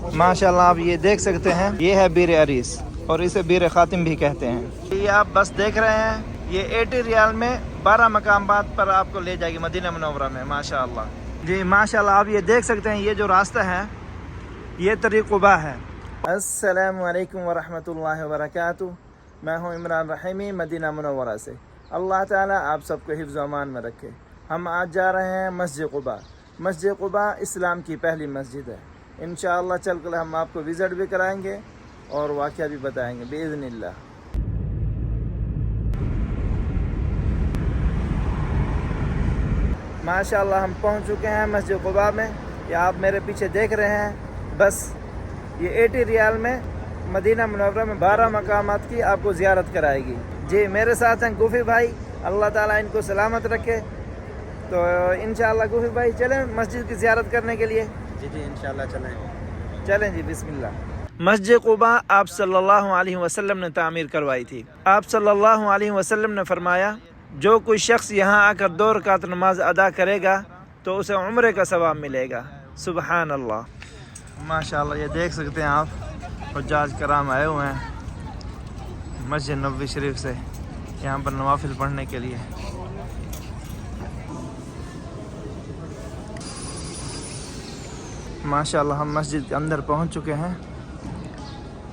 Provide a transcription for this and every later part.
माशाल्लाह आप ये देख सकते हैं, ये है बीर अरीस और इसे बीर खातिम भी कहते हैं। ये आप बस देख रहे हैं, ये 80 रियाल में 12 मकामात पर आपको ले जाएगी मदीना मुनव्वरा में। माशाल्लाह जी माशाल्लाह आप ये देख सकते हैं, ये जो रास्ता है ये तरीक़ क़ुबा है। अस्सलामु अलैकुम व रहमतुल्लाहि व बरकातुहू। मैं हूँ इमरान रहीमी मदीना मुनव्वरा से। अल्लाह ताला आप सबको हिफ्ज़ व अमान में रखे। हम आज जा रहे हैं मस्जिद क़ुबा। मस्जिद क़ुबा इस्लाम की पहली मस्जिद है। इंशाअल्लाह चल कर हम आपको विज़िट भी कराएंगे और वाक़या भी बताएंगे बिइज़्निल्लाह। माशाअल्लाह हम पहुंच चुके हैं मस्जिद क़ुबा में। ये आप मेरे पीछे देख रहे हैं, बस ये 80 रियाल में मदीना मुनव्वरा में 12 मकामात की आपको ज़ियारत कराएगी। जी मेरे साथ हैं गूफी भाई, अल्लाह ताला इनको सलामत रखे। तो इंशाअल्लाह गूफी भाई चलें मस्जिद की ज़ियारत करने के लिए। जी इंशाअल्लाह चलें जी बिस्मिल्लाह। मस्जिद क़ुबा आप सल्लल्लाहु अलैहि वसल्लम ने तामीर करवाई थी। आप सल्लल्लाहु अलैहि वसल्लम ने फरमाया, जो कोई शख्स यहाँ आकर 2 रकात नमाज अदा करेगा तो उसे उम्रे का सवाब मिलेगा। सुबहान अल्लाह। माशाअल्लाह ये देख सकते हैं आप, हुज्जाज कराम आए हुए हैं मस्जिद नबवी शरीफ से यहाँ पर नवाफिल पढ़ने के लिए। माशाअल्लाह हम मस्जिद के अंदर पहुँच चुके हैं।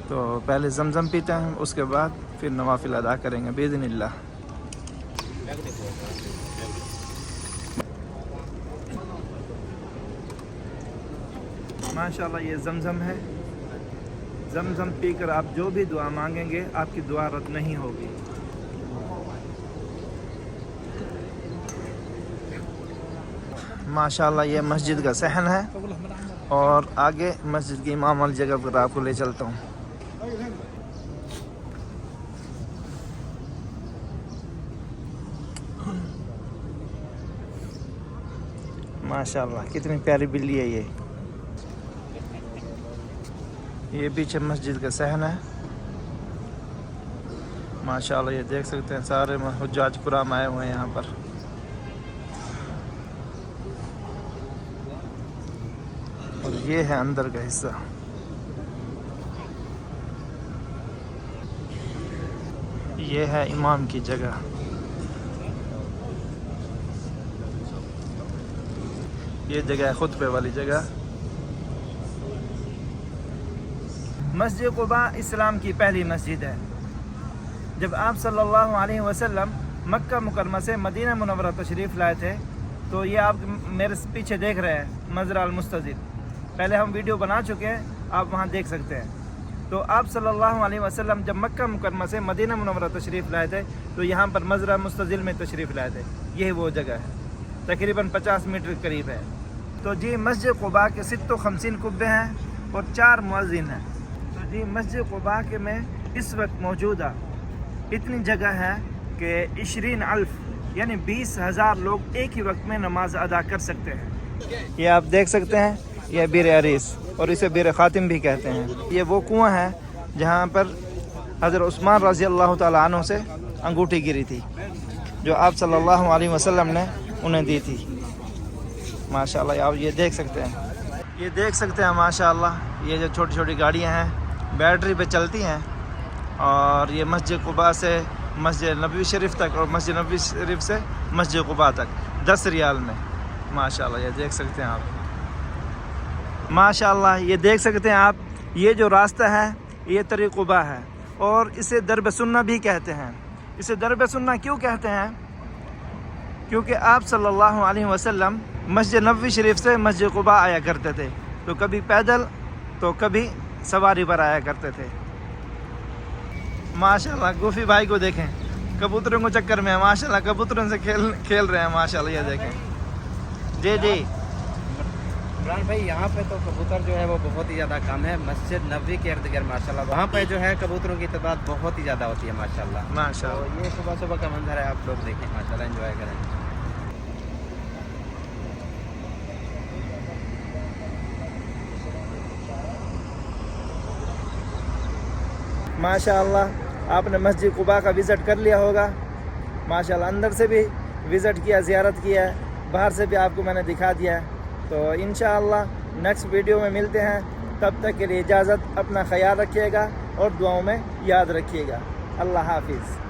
तो पहले ज़मज़म पीते हैं, उसके बाद फिर नवाफिल अदा करेंगे बिइज़्निल्लाह। माशाअल्लाह ये ज़मज़म है। ज़मज़म पीकर आप जो भी दुआ मांगेंगे आपकी दुआ रद्द नहीं होगी। माशाअल्लाह ये मस्जिद का सहन है और आगे मस्जिद की इमाम वाली जगह पर आपको ले चलता हूँ। माशाअल्लाह कितनी प्यारी बिल्ली है ये पीछे मस्जिद का सहन है। माशाअल्लाह ये देख सकते हैं सारे हुज्जाज कुराम आए हुए हैं यहाँ पर। और ये है अंदर का हिस्सा। ये है इमाम की जगह। ये जगह है खुतबे वाली जगह। मस्जिद क़ुबा इस्लाम की पहली मस्जिद है। जब आप सल्लल्लाहु अलैहि वसल्लम मक्का मुकरमा से मदीना मुनव्वरा तशरीफ़ लाए थे, तो ये आप मेरे पीछे देख रहे हैं मज़रा अल मुस्तज़िल। पहले हम वीडियो बना चुके हैं, आप वहाँ देख सकते हैं। तो आप सल्लल्लाहु अलैहि वसल्लम जब मक्का मुकरमा से मदीना मुनव्वरा तशरीफ़ लाए थे तो यहाँ पर मज़रा मुस्तज़िल में तशरीफ़ लाए थे। यही वो जगह है, तकरीबन 50 मीटर के करीब है। तो जी मस्जिद क़ुबा के 56 कुब्बे हैं और 4 मुअज़्ज़िन हैं। तो जी मस्जिद क़ुबा के में इस वक्त मौजूदा इतनी जगह है कि 20,000 यानी 20,000 लोग एक ही वक्त में नमाज अदा कर सकते हैं। ये आप देख सकते हैं, यह बीर अरीस और इसे बीर खातिम भी कहते हैं। ये वो कुआं है जहाँ पर हज़रत उस्मान रज़ी अल्लाह ताला अन्हु से अंगूठी गिरी थी, जो आप सल्लल्लाहु अलैहि वसल्लम ने उन्हें दी थी। माशाअल्लाह आप ये देख सकते हैं, ये देख सकते हैं माशाअल्लाह ये जो छोटी छोटी गाड़ियाँ हैं बैटरी पे चलती हैं। और ये मस्जिद क़ुबा से मस्जिद नबवी शरीफ तक और मस्जिद नबवी शरीफ से मस्जिद क़ुबा तक 10 रियाल में। माशाअल्लाह ये देख सकते हैं आप। माशाअल्लाह ये देख सकते हैं आप, ये जो रास्ता है ये तरीक़ क़ुबा है और इसे दरब सुन्ना भी कहते हैं। इसे दरब सुन्ना क्यों कहते हैं? क्योंकि आप सल्लल्लाहु अलैहि वसल्लम मस्जिद नबवी शरीफ से मस्जिद क़ुबा आया करते थे, तो कभी पैदल तो कभी सवारी पर आया करते थे। माशाअल्लाह गूफी भाई को देखें, कबूतरों को चक्कर में है। माशाअल्लाह कबूतरों से खेल रहे हैं। माशाअल्लाह ये देखें। जी इमरान भाई यहाँ पे तो कबूतर जो है वो बहुत ही ज़्यादा कम है। मस्जिद नबवी के इर्द गिर्द माशाल्लाह वहाँ पे जो है कबूतरों की तादाद बहुत ही ज़्यादा होती है माशाल्लाह। माशाअल्लाह ये सुबह सुबह का मंजर है, आप लोग देखें माशाल्लाह, एंजॉय करें। माशाअल्लाह आपने मस्जिद क़ुबा का विज़िट कर लिया होगा। माशाअल्लाह अंदर से भी विज़िट किया, ज़ियारत किया है, बाहर से भी आपको मैंने दिखा दिया है। तो इंशाअल्लाह नेक्स्ट वीडियो में मिलते हैं। تب تک کے لیے اجازت، اپنا خیال رکھیے گا اور دعاؤں میں یاد رکھیے گا. اللہ حافظ.